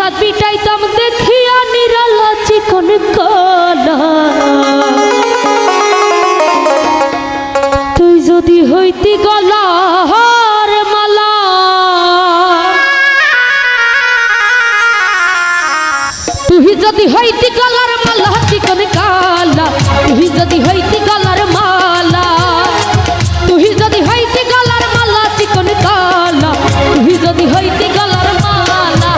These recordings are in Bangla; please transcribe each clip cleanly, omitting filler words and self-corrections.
সাত বিটাইতাম দেখিয়া নিরালা চিকন কালা তুই যদি হইতি গলার মালা তুই যদি হইতি গলার মালা চিকন কালা তুই যদি হইতি গলার মালা তুই যদি হইতি গলার মালা চিকন কালা তুই যদি হইতি গলার মালা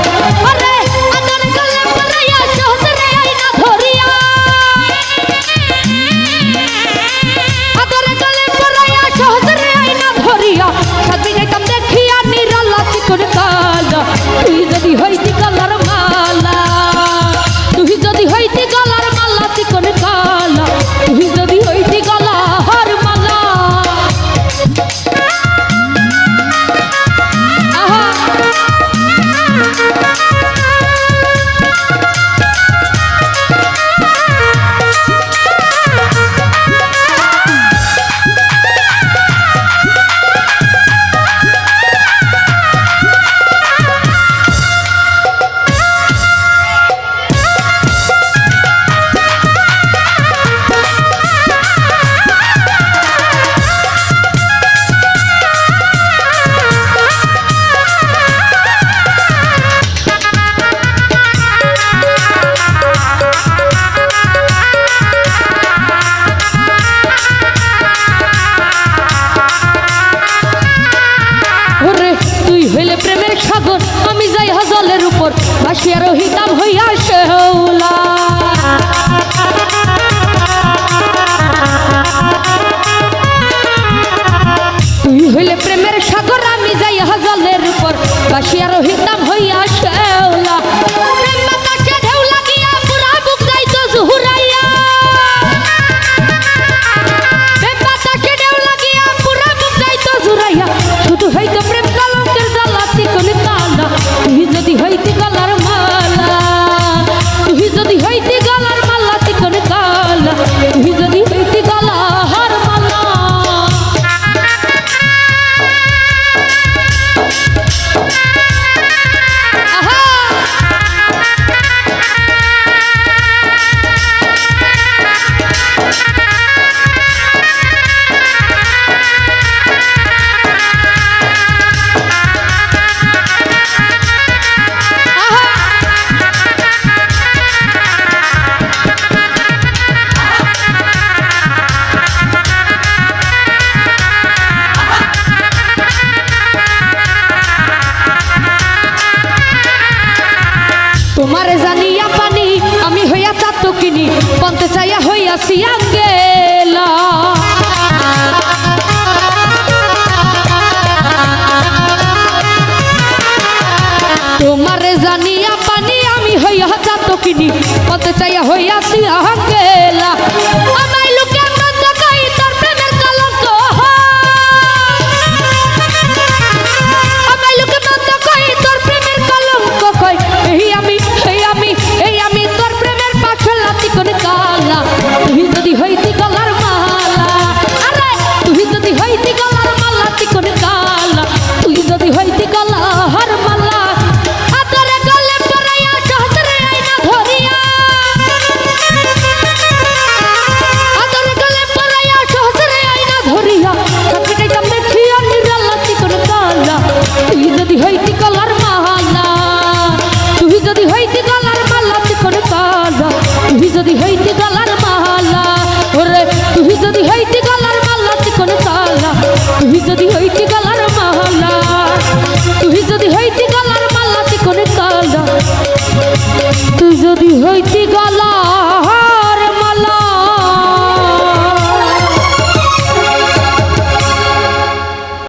আরে আদর গলে পরাইয়া সহজরে আইনা ধরিয়া আদর গলে পরাইয়া সহজরে আইনা ধরিয়া সাথী নেতাম দেখিয়া নিরালা চিকন কালা তুই যদি হইতি গলার মালা তুই যদি হইতি গলার মালা চিকন কালা তুই যদি হইতি গলার মালা প্রেমের সাগর আমি যাই জলের উপর ভাসিয়া রহিতাম হইয়া শেওলা তুই হইলে প্রেমের সাগর আমি যাই জলের উপর ভাসিয়া রহিতাম হইয়া শেওলা প্রেম বাতাসে ঢেউ লাগিয়া পুরা বুক যাইতো জুহুরাইয়া প্রেম বাতাসে ঢেউ লাগিয়া পুরা বুক যাইতো জুহুরাইয়া শুধু হইতো প্রেম চিকন কালা তুই যদি হইতি গলার মালা তুই যদি হইতি গলার মালা চিকন কালা তুই যদি হইতি গলার মালা তোমারে জানিয়া পানি আমি হইয়া চাতো কিনি বলতে চাইয়া হইয়াছি আঙ্গেলা তোমারে জানিয়া পানি আমি হইয়া চাতো কিনি বলতে চাইয়া হইয়াছি আঙ্গেলা আমায় লোকে মন্দ কই তোর প্রেমের কলঙ্ক আমায় লোকে মন্দ কই তোর প্রেমের কলঙ্ক কই এই আমি তোর প্রেমের পাছলা চিকন কালা তুই যদি হইতি গলার মালা আরে তুই যদি হইতি গলার মালা চিকন কালা তুই যদি হইতি গলার মালা আদরে গলে পরাইয়া সহজরে আইনা ধরিয়া আদরে গলে পরাইয়া সহজরে আইনা ধরিয়া কাপিটাইতাম দেখিয়া নিরালা চিকন কালা তুই যদি হইতি গলার মালা তুই যদি হইতি গলার মালা চিকন কালা তুই যদি হইতি গলার মালা ওরে তুই যদি হইতি গলার মালা চিকন কালা তুই যদি হইতি